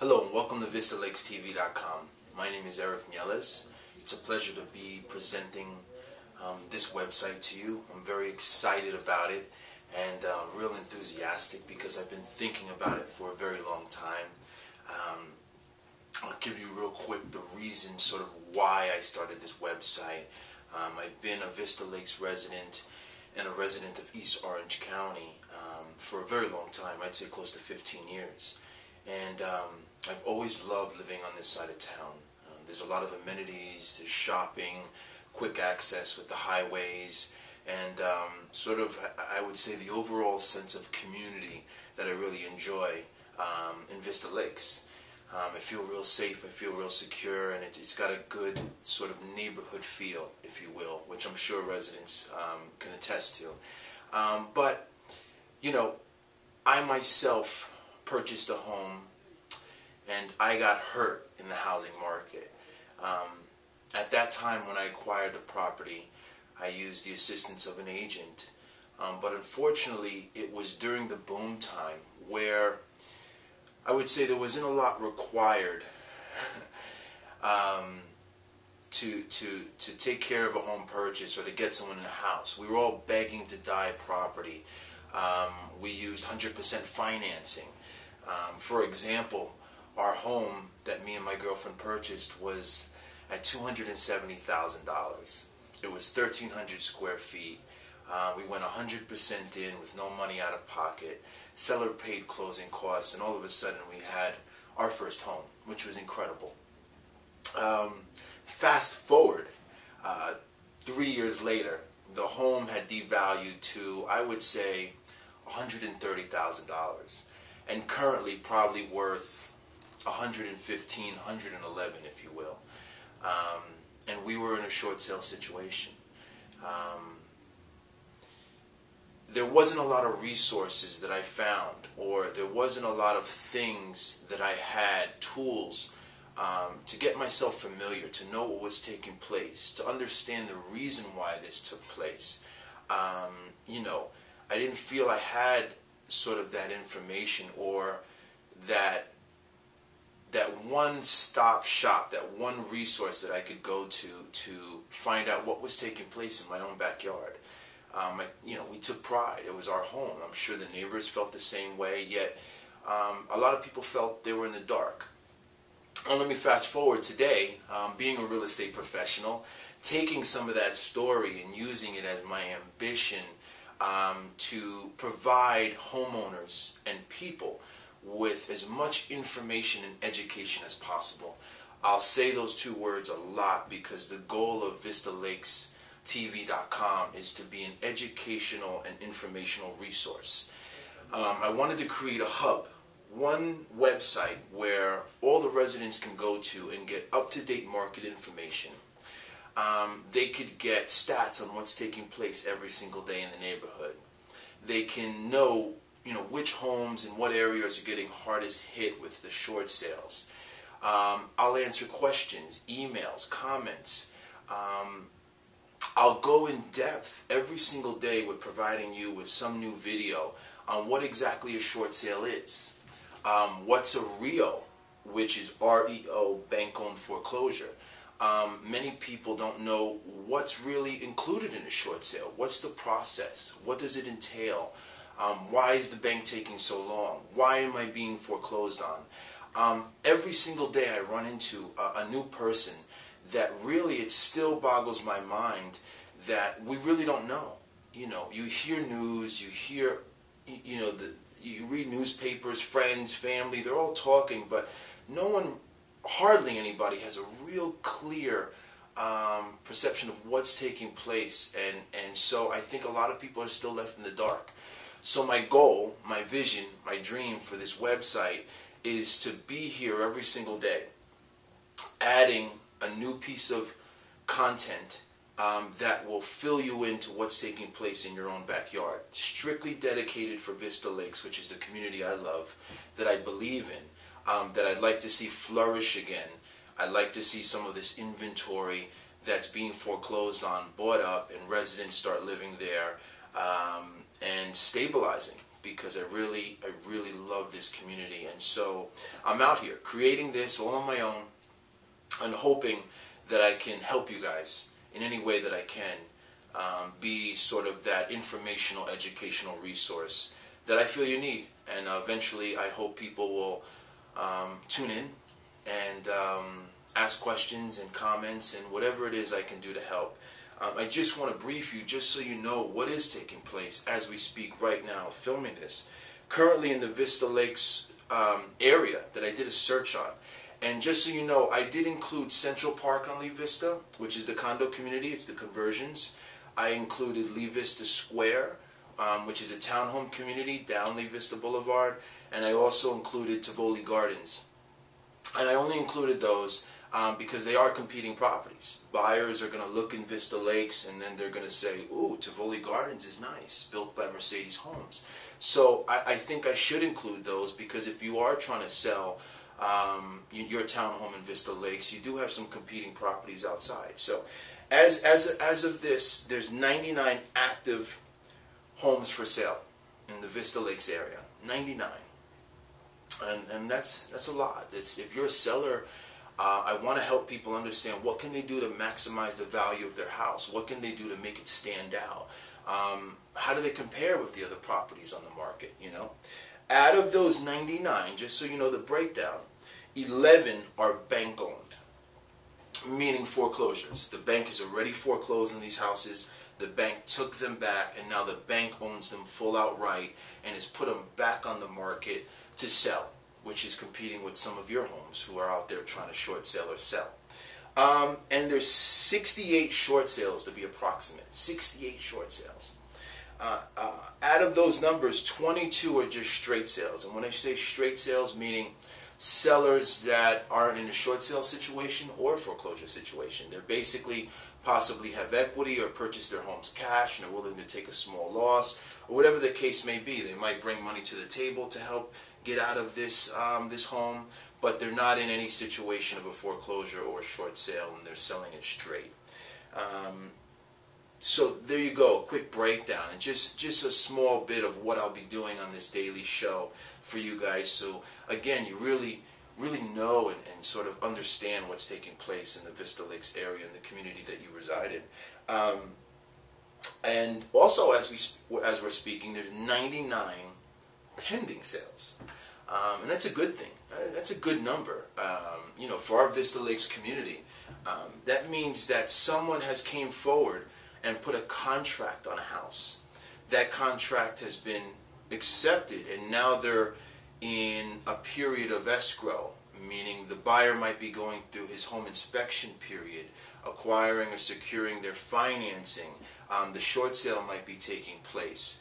Hello and welcome to VistaLakesTV.com. My name is Eric Nieles. It's a pleasure to be presenting this website to you. I'm very excited about it and real enthusiastic because I've been thinking about it for a very long time. I'll give you real quick the reason, sort of why I started this website. I've been a Vista Lakes resident and a resident of East Orange County for a very long time. I'd say close to 15 years. And I've always loved living on this side of town. There's a lot of amenities, there's shopping, quick access with the highways, and sort of, I would say, the overall sense of community that I really enjoy in Vista Lakes. I feel real safe, I feel real secure, and it's got a good sort of neighborhood feel, if you will, which I'm sure residents can attest to. But, you know, I myself purchased a home and I got hurt in the housing market. At that time when I acquired the property, I used the assistance of an agent, but unfortunately it was during the boom time where I would say there wasn't a lot required to take care of a home purchase or to get someone in the house. We were all begging to buy property. We used 100% financing. For example, our home that me and my girlfriend purchased was at $270,000. It was 1,300 square feet. We went 100% in with no money out of pocket. Seller paid closing costs, and all of a sudden we had our first home, which was incredible. Fast forward, 3 years later, the home had devalued to, I would say, $130,000, and currently probably worth 115, 111, if you will. And we were in a short sale situation. There wasn't a lot of resources that I found, or there wasn't a lot of things that I had, tools, to get myself familiar, to know what was taking place, to understand the reason why this took place. You know, I didn't feel I had sort of that information, or that one-stop shop, that one resource that I could go to find out what was taking place in my own backyard. You know, we took pride. It was our home. I'm sure the neighbors felt the same way, yet a lot of people felt they were in the dark. And let me fast forward today, being a real estate professional, taking some of that story and using it as my ambition to provide homeowners and people with as much information and education as possible. I'll say those two words a lot because the goal of VistaLakesTV.com is to be an educational and informational resource. I wanted to create a hub, one website where all the residents can go to and get up-to-date market information. They could get stats on what's taking place every single day in the neighborhood. They can know, which homes and what areas are getting hardest hit with the short sales. I'll answer questions, emails, comments. I'll go in depth every single day with providing you with some new video on what exactly a short sale is. What's a REO, which is REO, bank-owned foreclosure. Many people don't know what's really included in a short sale. What's the process? What does it entail? Why is the bank taking so long? Why am I being foreclosed on? Every single day I run into a new person that really, it still boggles my mind that we really don't know. You hear news, you hear, you read newspapers, friends, family, they're all talking, but no one, hardly anybody, has a real clear perception of what's taking place, and so I think a lot of people are still left in the dark. So my goal, my vision, my dream for this website is to be here every single day, adding a new piece of content that will fill you into what's taking place in your own backyard. Strictly dedicated for Vista Lakes, which is the community I love, that I believe in, that I'd like to see flourish again. I'd like to see some of this inventory that's being foreclosed on bought up and residents start living there and stabilizing, because I really love this community. And so I'm out here creating this all on my own and hoping that I can help you guys in any way that I can, be sort of that informational, educational resource that I feel you need. And eventually I hope people will tune in and ask questions and comments and whatever it is I can do to help. I just want to brief you just so you know what is taking place as we speak right now, filming this. Currently in the Vista Lakes area that I did a search on. And just so you know, I did include Central Park on Lee Vista, which is the condo community, it's the conversions. I included Lee Vista Square, which is a townhome community down Lee Vista Boulevard. And I also included Tivoli Gardens. And I only included those because they are competing properties. Buyers are going to look in Vista Lakes and then they're going to say, ooh, Tivoli Gardens is nice, built by Mercedes Homes. So I think I should include those, because if you are trying to sell your townhome in Vista Lakes, you do have some competing properties outside. So as of this, there's 99 active homes for sale in the Vista Lakes area. 99. And that's a lot. If you're a seller, I want to help people understand what can they do to maximize the value of their house. What can they do to make it stand out? How do they compare with the other properties on the market? You know, out of those 99, just so you know the breakdown, 11 are bank owned, meaning foreclosures. The bank has already foreclosed on these houses. The bank took them back, and now the bank owns them full outright and has put them back on the market to sell, which is competing with some of your homes who are out there trying to short sale or sell. And there's 68 short sales, to be approximate. 68 short sales. Out of those numbers, 22 are just straight sales. And when I say straight sales, meaning sellers that aren't in a short sale situation or foreclosure situation. They're basically possibly have equity or purchase their homes cash and are willing to take a small loss, or whatever the case may be. They might bring money to the table to help get out of this this home, but they're not in any situation of a foreclosure or a short sale, and they're selling it straight. So there you go, a quick breakdown, and just a small bit of what I'll be doing on this daily show for you guys. So again, you really know and sort of understand what's taking place in the Vista Lakes area and the community that you reside in. And also, as we're speaking, there's 99 pending sales. And that's a good thing. That's a good number. You know, for our Vista Lakes community, that means that someone has came forward and put a contract on a house. That contract has been accepted, and now they're in a period of escrow, meaning the buyer might be going through his home inspection period, acquiring or securing their financing. The short sale might be taking place.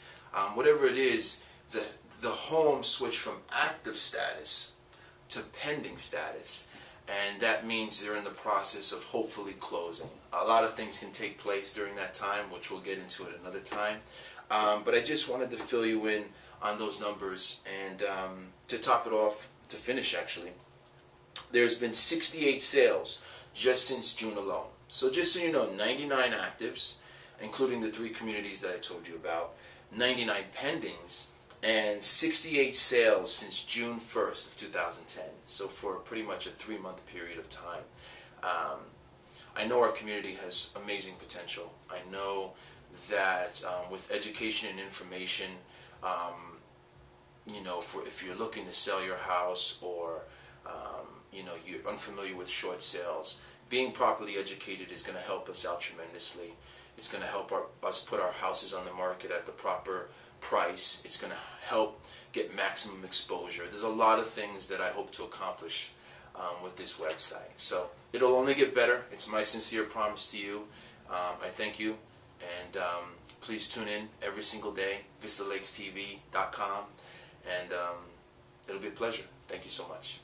Whatever it is, the home switched from active status to pending status. And that means they're in the process of hopefully closing. A lot of things can take place during that time, which we'll get into at another time. But I just wanted to fill you in on those numbers. And to top it off, to finish actually, there's been 68 sales just since June alone. So just so you know, 99 actives, including the 3 communities that I told you about, 99 pendings, and 68 sales since June 1st of 2010. So for pretty much a 3-month period of time. I know our community has amazing potential. I know that with education and information, you know, if you're looking to sell your house, or you know, you're unfamiliar with short sales, being properly educated is going to help us out tremendously. It's going to help us put our houses on the market at the proper price. It's going to help get maximum exposure. There's a lot of things that I hope to accomplish with this website. So it'll only get better. It's my sincere promise to you. I thank you, and please tune in every single day, VistaLakesTV.com, and it'll be a pleasure. Thank you so much.